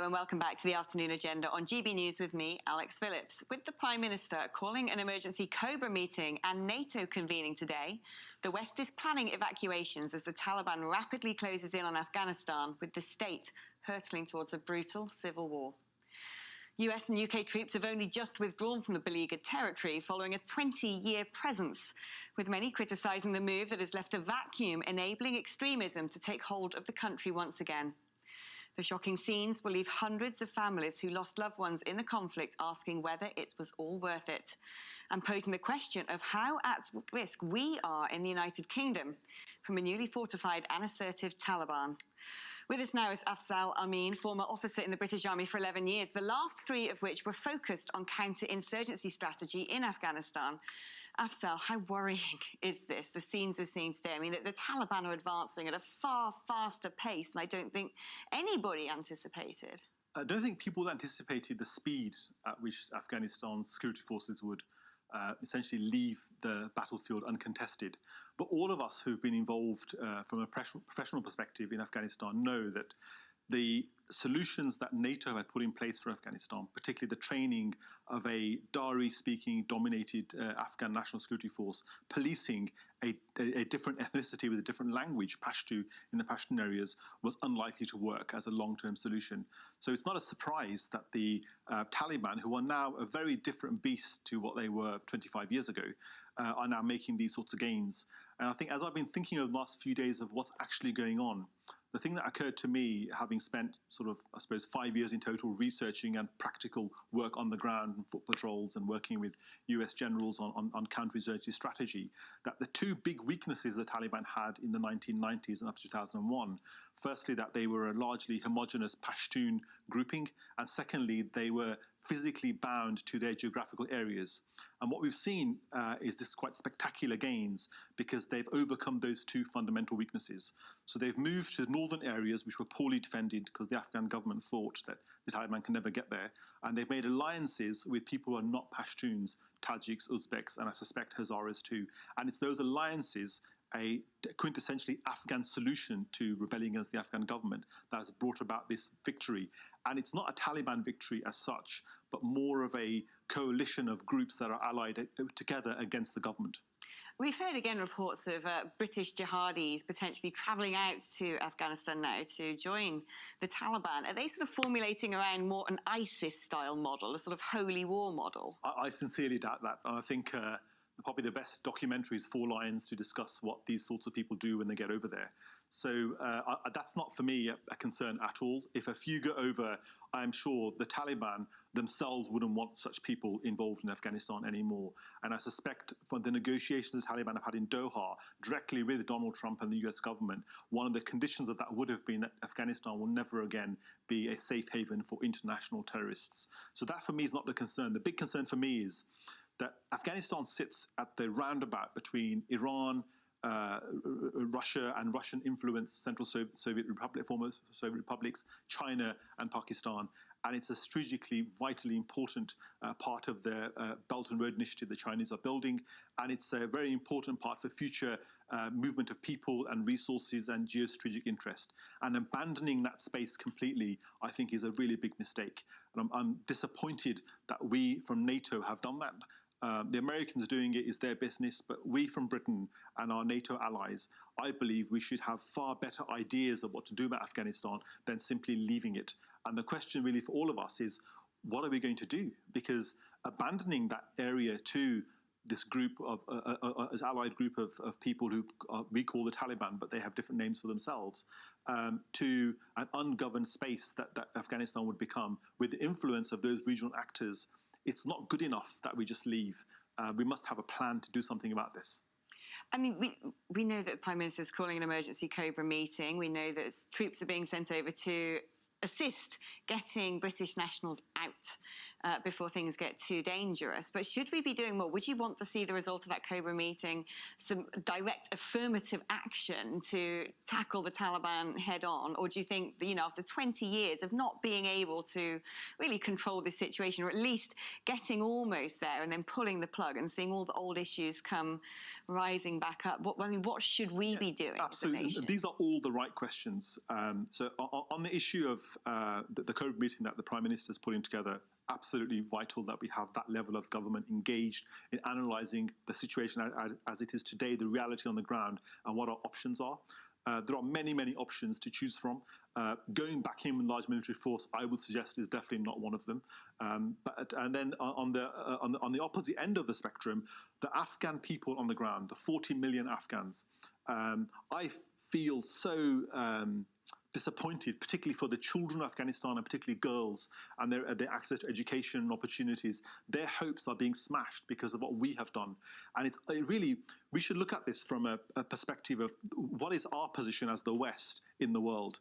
Hello and welcome back to the Afternoon Agenda on GB News with me, Alex Phillips. With the Prime Minister calling an emergency Cobra meeting and NATO convening today, the West is planning evacuations as the Taliban rapidly closes in on Afghanistan, with the state hurtling towards a brutal civil war. US and UK troops have only just withdrawn from the beleaguered territory following a 20-year presence, with many criticising the move that has left a vacuum enabling extremism to take hold of the country once again. The shocking scenes will leave hundreds of families who lost loved ones in the conflict asking whether it was all worth it, and posing the question of how at risk we are in the United Kingdom from a newly fortified and assertive Taliban. With us now is Afzal Amin, former officer in the British Army for 11 years, the last 3 of which were focused on counter-insurgency strategy in Afghanistan. Afzal, how worrying is this, the scenes we're seeing today? I mean, the Taliban are advancing at a far faster pace than I don't think anybody anticipated. I don't think people anticipated the speed at which Afghanistan's security forces would essentially leave the battlefield uncontested. But all of us who've been involved from a professional perspective in Afghanistan know that the solutions that NATO had put in place for Afghanistan, particularly the training of a Dari-speaking dominated Afghan national security force, policing a different ethnicity with a different language, Pashto, in the Pashtun areas, was unlikely to work as a long-term solution. So it's not a surprise that the Taliban, who are now a very different beast to what they were 25 years ago, are now making these sorts of gains. And I think as I've been thinking over the last few days of what's actually going on, the thing that occurred to me, having spent sort of, I suppose, 5 years in total researching and practical work on the ground and foot patrols and working with US generals on counterinsurgency strategy, that the 2 big weaknesses the Taliban had in the 1990s and up to 2001, firstly, that they were a largely homogenous Pashtun grouping, and secondly, they were physically bound to their geographical areas. And what we've seen is this quite spectacular gains because they've overcome those 2 fundamental weaknesses. So they've moved to northern areas which were poorly defended because the Afghan government thought that the Taliban can never get there. And they've made alliances with people who are not Pashtuns, Tajiks, Uzbeks, and I suspect Hazaras too. And it's those alliances, a quintessentially Afghan solution to rebelling against the Afghan government, that has brought about this victory. And it's not a Taliban victory as such, but more of a coalition of groups that are allied together against the government. We've heard again reports of British jihadis potentially travelling out to Afghanistan now to join the Taliban. Are they sort of formulating around more an ISIS-style model, a sort of holy war model? I sincerely doubt that. And I think probably the best documentary is 4 Lions to discuss what these sorts of people do when they get over there. So that's not for me a concern at all. If a few go over, I'm sure the Taliban themselves wouldn't want such people involved in Afghanistan anymore. And I suspect from the negotiations the Taliban have had in Doha directly with Donald Trump and the US government, one of the conditions of that would have been that Afghanistan will never again be a safe haven for international terrorists. So that for me is not the concern. The big concern for me is that Afghanistan sits at the roundabout between Iran, Russia and Russian-influenced Central Soviet Republic, former Soviet republics, China and Pakistan. And it's a strategically vitally important part of the Belt and Road Initiative the Chinese are building. And it's a very important part for future movement of people and resources and geostrategic interest. And abandoning that space completely, I think, is a really big mistake. And I'm disappointed that we from NATO have done that. The Americans doing it is their business, but we from Britain and our NATO allies, I believe we should have far better ideas of what to do about Afghanistan than simply leaving it. And the question really for all of us is, what are we going to do? Because abandoning that area to this group of, as allied group of people who we call the Taliban, but they have different names for themselves, to an ungoverned space that Afghanistan would become with the influence of those regional actors, it's not good enough that we just leave. We must have a plan to do something about this. I mean, we know that the Prime Minister is calling an emergency Cobra meeting. We know that troops are being sent over to assist getting British nationals out before things get too dangerous. But should we be doing more? Would you want to see the result of that Cobra meeting, some direct affirmative action to tackle the Taliban head on? Or do you think that, after 20 years of not being able to really control this situation, or at least getting almost there and then pulling the plug and seeing all the old issues come rising back up, what should we be doing? Absolutely. These are all the right questions. So on the issue of the Cobra meeting that the Prime Minister is putting together, absolutely vital that we have that level of government engaged in analysing the situation as it is today, the reality on the ground, and what our options are. There are many, many options to choose from. Going back in with large military force, I would suggest, is definitely not one of them. And then on the opposite end of the spectrum, the Afghan people on the ground, the 40 million Afghans, I feel so disappointed, particularly for the children of Afghanistan and particularly girls and their access to education and opportunities. Their hopes are being smashed because of what we have done. And it really, we should look at this from a perspective of what is our position as the West in the world.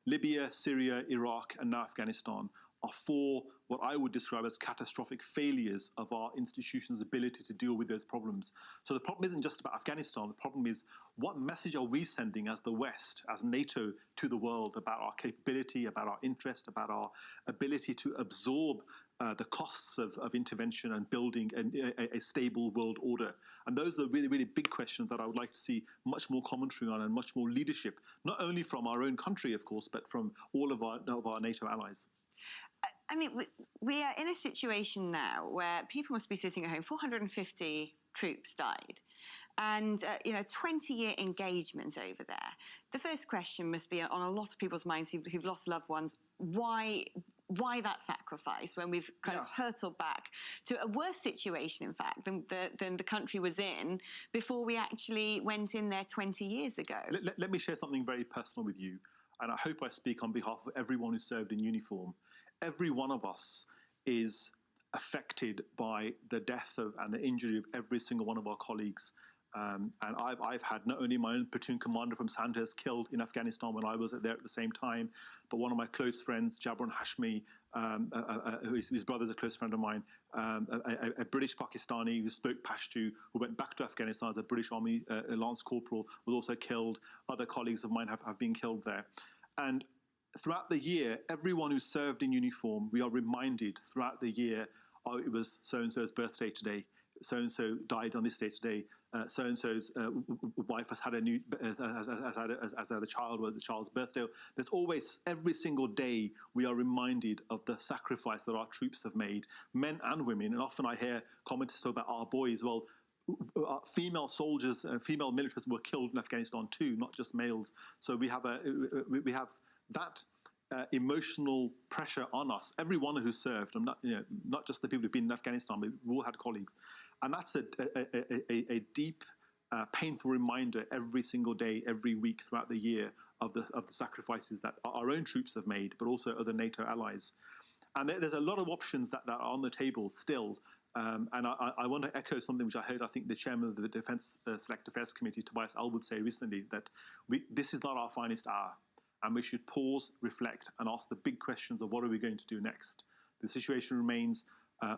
Libya, Syria, Iraq, and now Afghanistan are four what I would describe as catastrophic failures of our institutions' ability to deal with those problems. So the problem isn't just about Afghanistan. The problem is, what message are we sending as the West, as NATO, to the world about our capability, about our interest, about our ability to absorb the costs of intervention and building a stable world order? And those are really, really big questions that I would like to see much more commentary on and much more leadership, not only from our own country, of course, but from all of our NATO allies. I mean, we are in a situation now where people must be sitting at home. 450 troops died, and 20-year engagement over there. The first question must be on a lot of people's minds who've lost loved ones: why that sacrifice when we've kind of hurtled back to a worse situation, in fact, than the country was in before we actually went in there 20 years ago? Let me share something very personal with you, and I hope I speak on behalf of everyone who served in uniform. Every one of us is affected by the death and the injury of every single one of our colleagues. And I've had not only my own platoon commander from Sandhurst killed in Afghanistan when I was there at the same time, but one of my close friends, Jabran Hashmi, his brother's a close friend of mine, a British Pakistani who spoke Pashto, who went back to Afghanistan as a British Army Lance Corporal, was also killed. Other colleagues of mine have been killed there. And throughout the year, everyone who served in uniform, we are reminded throughout the year, oh, it was so-and-so's birthday today, so-and-so died on this day today, so-and-so's wife has had a child, or the child's birthday. There's always, every single day, we are reminded of the sacrifice that our troops have made, men and women. And often I hear commenters talk about our boys. Well, female soldiers, female militaries were killed in Afghanistan too, not just males. So we have that emotional pressure on us. Everyone who served, and not just the people who've been in Afghanistan, but we've all had colleagues, and that's a deep, painful reminder every single day, every week throughout the year of the sacrifices that our own troops have made, but also other NATO allies. And there's a lot of options that are on the table still. And I want to echo something which I heard, I think, the chairman of the Select Affairs Committee, Tobias Ellwood, say recently, that this is not our finest hour. And we should pause, reflect, and ask the big questions of what are we going to do next. The situation remains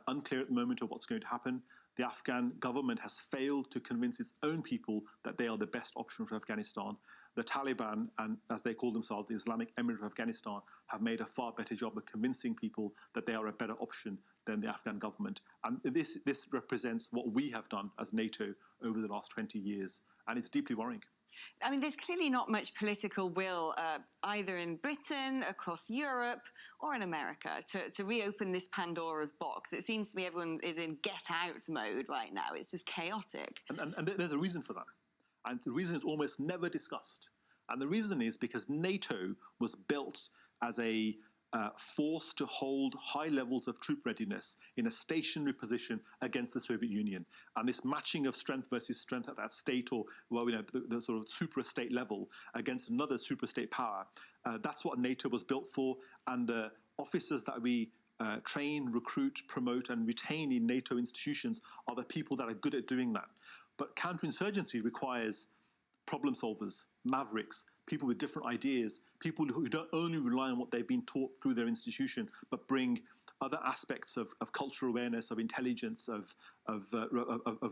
unclear at the moment of what's going to happen. The Afghan government has failed to convince its own people that they are the best option for Afghanistan. The Taliban, and as they call themselves, the Islamic Emirate of Afghanistan, have made a far better job of convincing people that they are a better option than the Afghan government. And this represents what we have done as NATO over the last 20 years. And it's deeply worrying. I mean, there's clearly not much political will either in Britain, across Europe, or in America to reopen this Pandora's box. It seems to me everyone is in get-out mode right now. It's just chaotic. And there's a reason for that. And the reason is almost never discussed. And the reason is because NATO was built as a force to hold high levels of troop readiness in a stationary position against the Soviet Union. And this matching of strength versus strength at that state, or the sort of super-state level against another super-state power, that's what NATO was built for. And the officers that we train, recruit, promote, and retain in NATO institutions are the people that are good at doing that. But counterinsurgency requires problem solvers, mavericks, people with different ideas, people who don't only rely on what they've been taught through their institution, but bring other aspects of cultural awareness, of intelligence, of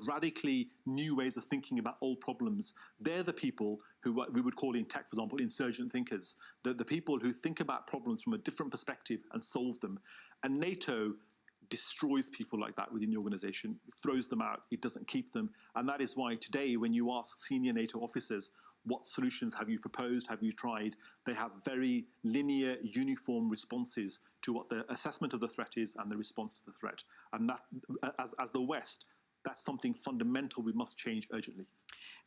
radically new ways of thinking about old problems. They're the people who we would call in tech, for example, insurgent thinkers. The people who think about problems from a different perspective and solve them. And NATO destroys people like that within the organization, throws them out, it doesn't keep them. And that is why today, when you ask senior NATO officers, what solutions have you proposed, have you tried. They have very linear, uniform responses to what the assessment of the threat is and the response to the threat. And that, as the West, that's something fundamental we must change urgently.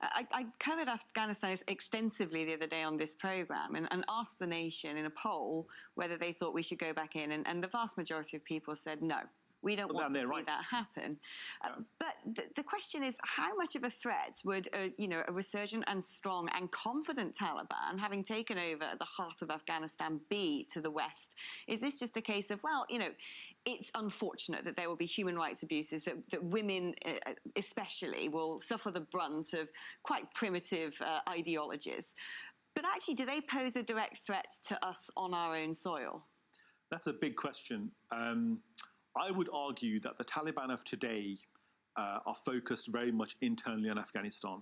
I covered Afghanistan extensively the other day on this programme and asked the nation in a poll whether they thought we should go back in, and the vast majority of people said no. We don't want to see that happen. But the question is, how much of a threat would a resurgent and strong and confident Taliban, having taken over the heart of Afghanistan, be to the West? Is this just a case of, well, it's unfortunate that there will be human rights abuses, that women especially will suffer the brunt of quite primitive ideologies. But actually, do they pose a direct threat to us on our own soil? That's a big question. I would argue that the Taliban of today are focused very much internally on Afghanistan,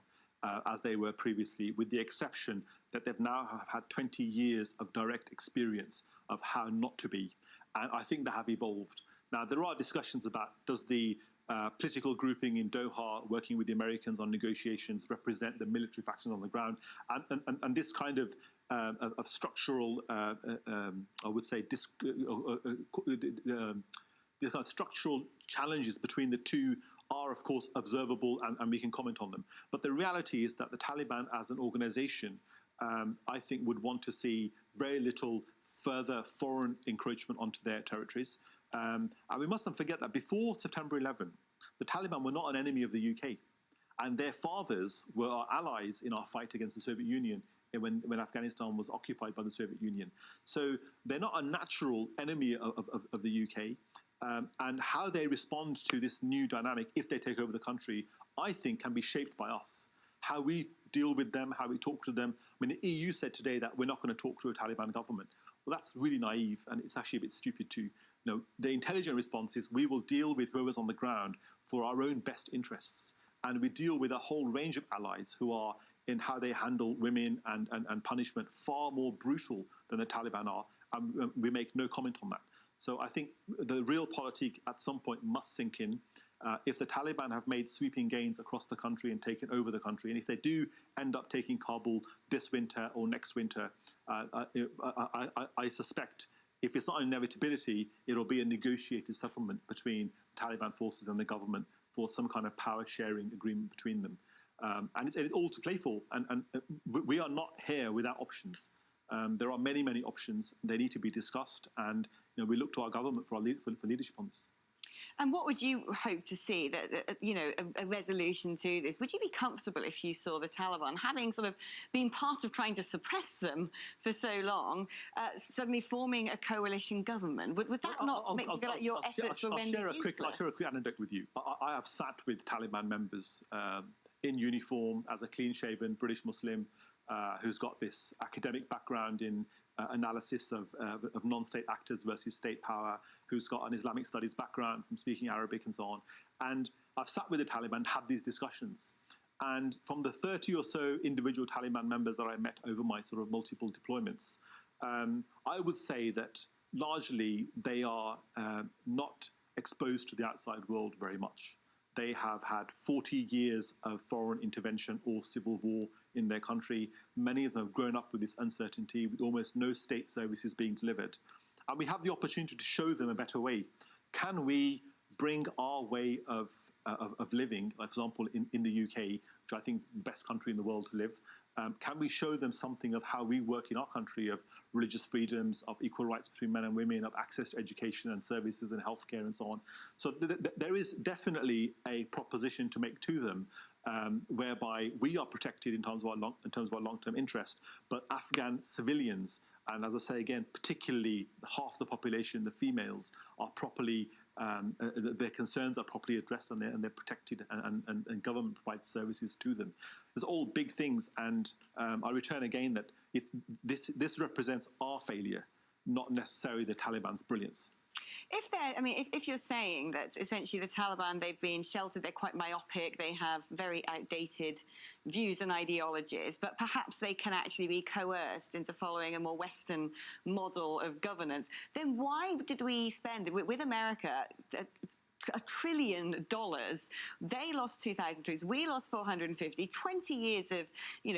as they were previously, with the exception that they've now have had 20 years of direct experience of how not to be. And I think they have evolved. Now, there are discussions about, does the political grouping in Doha, working with the Americans on negotiations, represent the military factions on the ground? And this kind of structural, I would say, the kind of structural challenges between the two are, of course, observable, and we can comment on them. But the reality is that the Taliban as an organization, I think, would want to see very little further foreign encroachment onto their territories. And we mustn't forget that before September 11, the Taliban were not an enemy of the UK. And their fathers were our allies in our fight against the Soviet Union when Afghanistan was occupied by the Soviet Union. So they're not a natural enemy of the UK. And how they respond to this new dynamic, if they take over the country, I think can be shaped by us. How we deal with them, how we talk to them. I mean, the EU said today that we're not going to talk to a Taliban government. Well, that's really naive, and it's actually a bit stupid too. The intelligent response is we will deal with whoever's on the ground for our own best interests. And we deal with a whole range of allies who are, in how they handle women and punishment, far more brutal than the Taliban are. And we make no comment on that. So I think the realpolitik at some point must sink in. If the Taliban have made sweeping gains across the country and taken over the country, and if they do end up taking Kabul this winter or next winter, I suspect, if it's not an inevitability, it'll be a negotiated settlement between Taliban forces and the government for some kind of power-sharing agreement between them. And it's all to play for. And we are not here without options. There are many, many options. They need to be discussed, and we look to our government for leadership on this. And what would you hope to see, that a resolution to this? Would you be comfortable if you saw the Taliban, having sort of been part of trying to suppress them for so long, suddenly forming a coalition government? Would that not make your efforts were rendered useless? I'll share a quick anecdote with you. I have sat with Taliban members in uniform as a clean-shaven British Muslim who's got this academic background in analysis of non-state actors versus state power, who's got an Islamic studies background from speaking Arabic and so on. And I've sat with the Taliban, had these discussions. And from the 30 or so individual Taliban members that I met over my sort of multiple deployments, I would say that largely they are not exposed to the outside world very much. They have had 40 years of foreign intervention or civil war in their country. Many of them have grown up with this uncertainty, with almost no state services being delivered. And we have the opportunity to show them a better way. Can we bring our way of living, for example, in the UK, which I think is the best country in the world to live, can we show them something of how we work in our country, of religious freedoms, of equal rights between men and women, of access to education and services and healthcare and so on? So there is definitely a proposition to make to them, whereby we are protected in terms of our long-term interest, but Afghan civilians, and as I say again, particularly half the population, the females, are properly their concerns are properly addressed, and they're protected, and government provides services to them. There's all big things, and I return again that this represents our failure, not necessarily the Taliban's brilliance. If you're saying that essentially the Taliban, they've been sheltered, they're quite myopic, they have very outdated views and ideologies, but perhaps they can actually be coerced into following a more Western model of governance, then why did we spend, with America, $1 trillion. They lost 2,000 troops. We lost 450. 20 years of,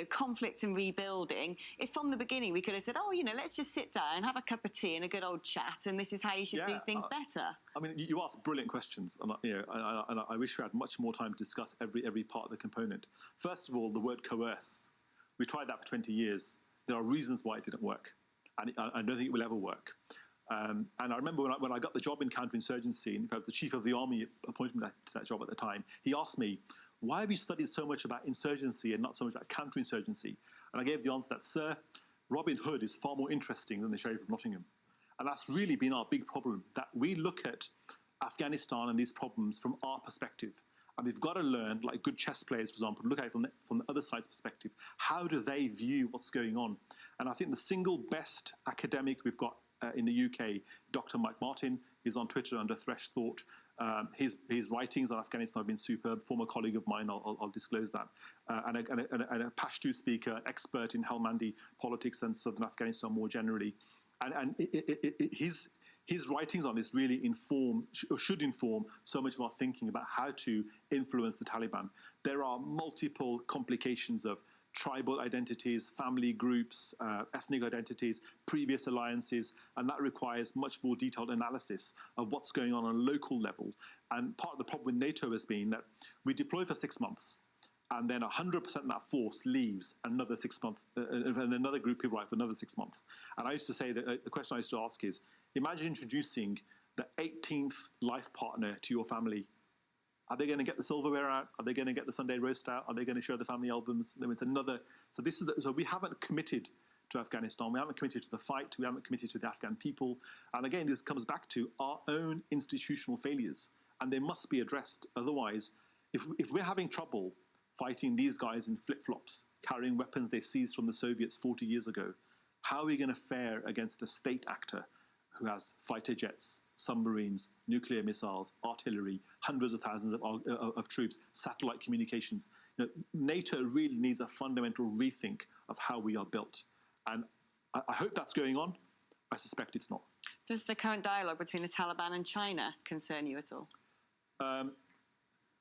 conflict and rebuilding. If from the beginning we could have said, let's just sit down, have a cup of tea and a good old chat, and this is how you should do things better. I mean, you ask brilliant questions, and I wish we had much more time to discuss every part of the component. First of all, the word coerce. We tried that for 20 years. There are reasons why it didn't work, and I don't think it will ever work. And I remember when I got the job in counterinsurgency, and in fact, the chief of the army appointed me to that job at the time, he asked me, why have you studied so much about insurgency and not so much about counterinsurgency? And I gave the answer that, sir, Robin Hood is far more interesting than the Sheriff of Nottingham. And that's really been our big problem, that we look at Afghanistan and these problems from our perspective. And we've got to learn, like good chess players, for example, look at it from the other side's perspective. How do they view what's going on? And I think the single best academic we've got in the UK, Dr. Mike Martin, is on Twitter under Thresh Thought. His writings on Afghanistan have been superb. Former colleague of mine, I'll disclose that. And a Pashto speaker, expert in Helmandi politics and southern Afghanistan more generally. And his writings on this really should inform so much of our thinking about how to influence the Taliban. There are multiple complications of tribal identities, family groups, ethnic identities, previous alliances, and that requires much more detailed analysis of what's going on a local level. And part of the problem with NATO has been that we deploy for 6 months, and then 100% of that force leaves another 6 months, and another group people arrive for another 6 months. And I used to say that the question I used to ask is, imagine introducing the 18th life partner to your family. Are they going to get the silverware out? Are they going to get the Sunday roast out? Are they going to show the family albums? It's another. So we haven't committed to Afghanistan. We haven't committed to the fight. We haven't committed to the Afghan people. And again, this comes back to our own institutional failures, and they must be addressed. Otherwise, if we're having trouble fighting these guys in flip-flops, carrying weapons they seized from the Soviets 40 years ago, how are we going to fare against a state actor who has fighter jets, submarines, nuclear missiles, artillery, hundreds of thousands of troops, satellite communications? NATO really needs a fundamental rethink of how we are built. And I hope that's going on. I suspect it's not. Does the current dialogue between the Taliban and China concern you at all?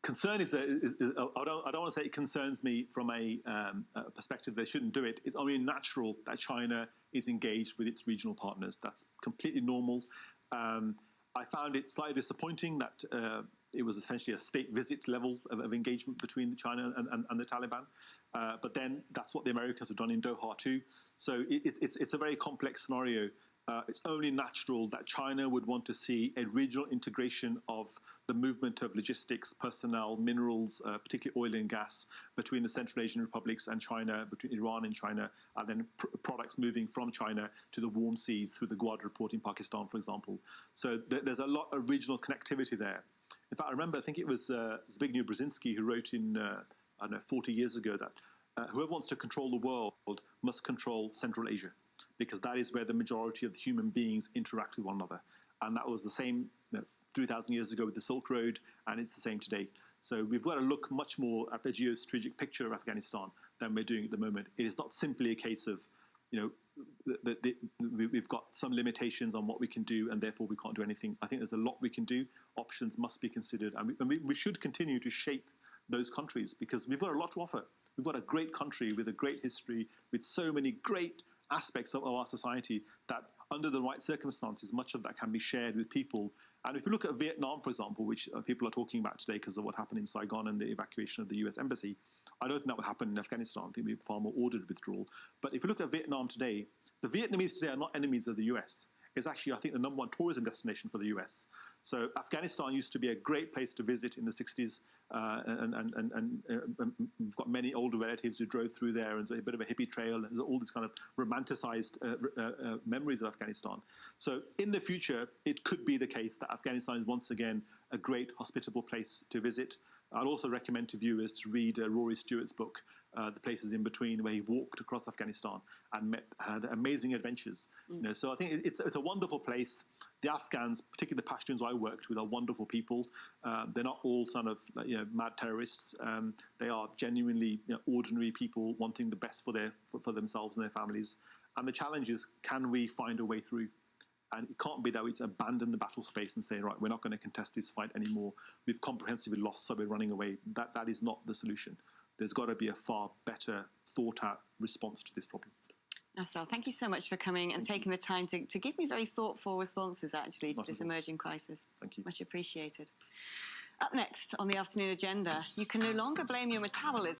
Concern is I don't want to say it concerns me from a perspective they shouldn't do it. It's only natural that China is engaged with its regional partners. That's completely normal. I found it slightly disappointing that it was essentially a state visit level of engagement between China and the Taliban. But then that's what the Americans have done in Doha too. So it's a very complex scenario. It's only natural that China would want to see a regional integration of the movement of logistics, personnel, minerals, particularly oil and gas, between the Central Asian republics and China, between Iran and China, and then products moving from China to the warm seas through the Gwadar port in Pakistan, for example. So there's a lot of regional connectivity there. In fact, I remember, I think it was Zbigniew Brzezinski who wrote in, 40 years ago that whoever wants to control the world must control Central Asia, because that is where the majority of the human beings interact with one another. And that was the same 3,000 years ago with the Silk Road, and it's the same today. So we've got to look much more at the geostrategic picture of Afghanistan than we're doing at the moment. It is not simply a case of, we've got some limitations on what we can do, and therefore we can't do anything. I think there's a lot we can do. Options must be considered, and we should continue to shape those countries, because we've got a lot to offer. We've got a great country with a great history, with so many great aspects of our society that under the right circumstances, much of that can be shared with people. And if you look at Vietnam, for example, which people are talking about today because of what happened in Saigon and the evacuation of the US embassy, I don't think that would happen in Afghanistan. I think it would be far more ordered withdrawal. But if you look at Vietnam today, the Vietnamese today are not enemies of the US. It's actually, I think, the #1 tourism destination for the US. So Afghanistan used to be a great place to visit in the 60s, and we've got many older relatives who drove through there, and a bit of a hippie trail, and all these kind of romanticized memories of Afghanistan. So in the future, it could be the case that Afghanistan is once again a great hospitable place to visit. I'd also recommend to viewers to read Rory Stewart's book, The Places in Between, where he walked across Afghanistan and had amazing adventures. So I think it's a wonderful place. The Afghans, particularly the Pashtuns I worked with, are wonderful people. They're not all sort of mad terrorists. They are genuinely ordinary people wanting the best for themselves and their families. And the challenge is, can we find a way through? And it can't be that we abandon the battle space and say, right, we're not going to contest this fight anymore. We've comprehensively lost, so we're running away. That is not the solution. There's got to be a far better thought-out response to this problem. Nassal, thank you so much for coming and taking the time to give me very thoughtful responses, actually, to this emerging crisis. Thank you. Much appreciated. Up next on the afternoon agenda, you can no longer blame your metabolism